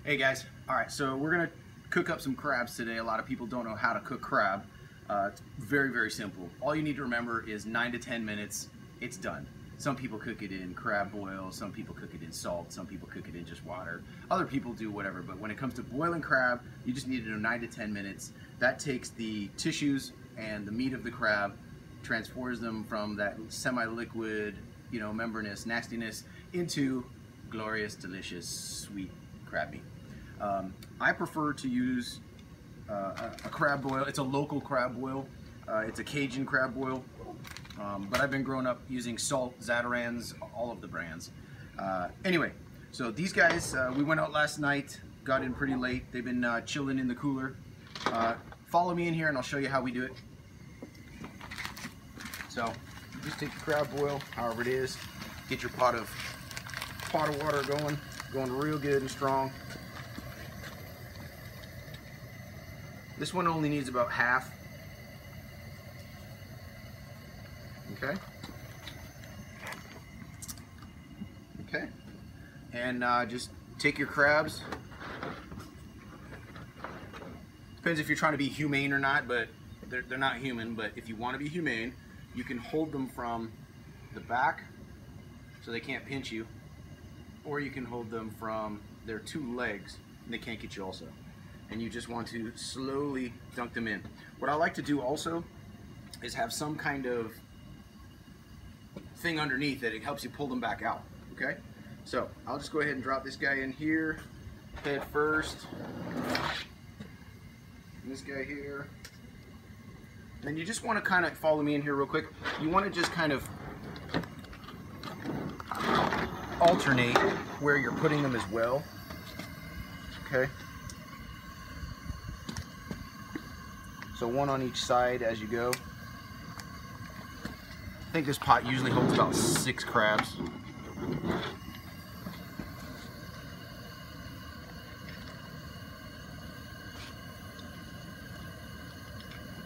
Hey guys, alright, so we're going to cook up some crabs today. A lot of people don't know how to cook crab. It's very, very simple. All you need to remember is 9 to 10 minutes, it's done. Some people cook it in crab boil, some people cook it in salt, some people cook it in just water. Other people do whatever, but when it comes to boiling crab, you just need to know 9 to 10 minutes. That takes the tissues and the meat of the crab, transforms them from that semi-liquid, membranous nastiness into glorious, delicious, sweet crab meat. I prefer to use a crab boil. It's a local crab boil. It's a Cajun crab boil. But I've been growing up using salt, Zatarans, all of the brands. Anyway, so these guys, we went out last night, got in pretty late. They've been chilling in the cooler. Follow me in here and I'll show you how we do it. So, just take your crab boil, however it is. Get your pot of water going real good and strong. This one only needs about half. Okay. Okay. And just take your crabs. Depends if you're trying to be humane or not, but they're not human. But if you want to be humane, you can hold them from the back so they can't pinch you, or you can hold them from their two legs and they can't get you also. And you just want to slowly dunk them in. What I like to do also is have some kind of thing underneath that it helps you pull them back out, okay? So I'll just go ahead and drop this guy in here, head first, and this guy here. And then you just want to kind of follow me in here real quick. You want to just kind of alternate where you're putting them as well, okay? So one on each side as you go. I think this pot usually holds about 6 crabs.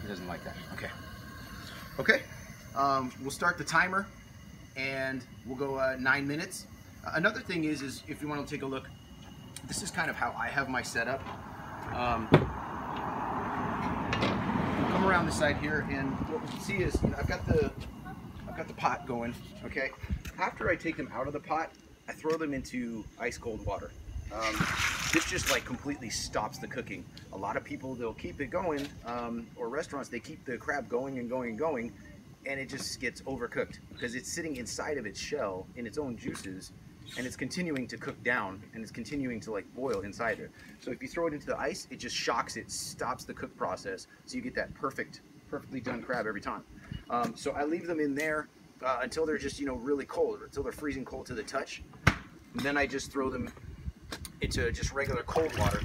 He doesn't like that. Okay. Okay. We'll start the timer and we'll go 9 minutes. Another thing is if you want to take a look, this is kind of how I have my setup. Come around the side here, and what we can see is I've got the pot going. Okay, after I take them out of the pot, I throw them into ice cold water. This just like completely stops the cooking. A lot of people, they'll keep it going, or restaurants, they keep the crab going and going and going, and it just gets overcooked because it's sitting inside of its shell in its own juices, and it's continuing to cook down, and it's continuing to like boil inside it. So if you throw it into the ice, it just shocks it, stops the cook process, so you get that perfectly done crab every time. So I leave them in there until they're just really cold, or until they're freezing cold to the touch. And then I just throw them into just regular cold water,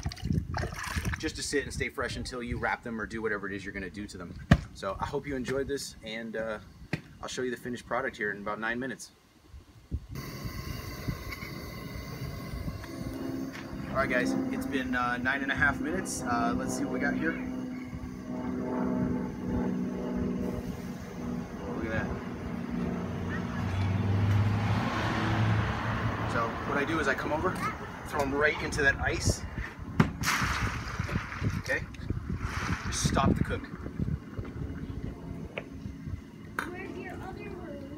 just to sit and stay fresh until you wrap them or do whatever it is you're going to do to them. So I hope you enjoyed this, and I'll show you the finished product here in about 9 minutes. Alright guys, it's been 9.5 minutes. Let's see what we got here. Look at that. So what I do is I come over, throw them right into that ice. Okay? Just stop the cook. Where's your other room?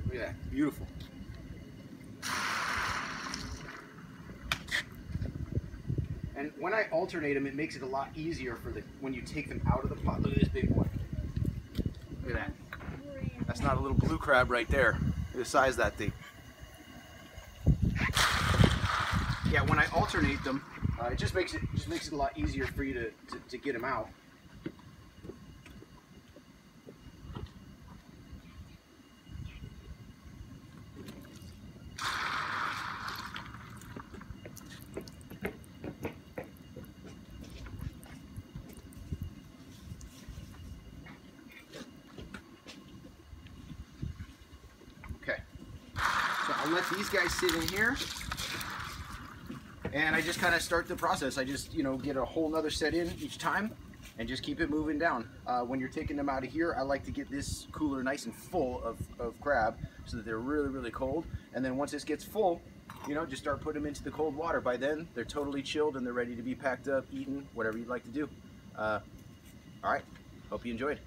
Look at that, beautiful. And when I alternate them, it makes it a lot easier for when you take them out of the pot. Look at this big one. Look at that. That's not a little blue crab right there. Look at the size of that thing. Yeah, when I alternate them, it just makes it a lot easier for you to get them out. I'll let these guys sit in here, and I just kind of start the process. I just, get a whole nother set in each time, and just keep it moving down. When you're taking them out of here, I like to get this cooler nice and full of crab so that they're really, really cold. And then once this gets full, you know, just start putting them into the cold water. By then, they're totally chilled and they're ready to be packed up, eaten, whatever you'd like to do. All right, hope you enjoyed.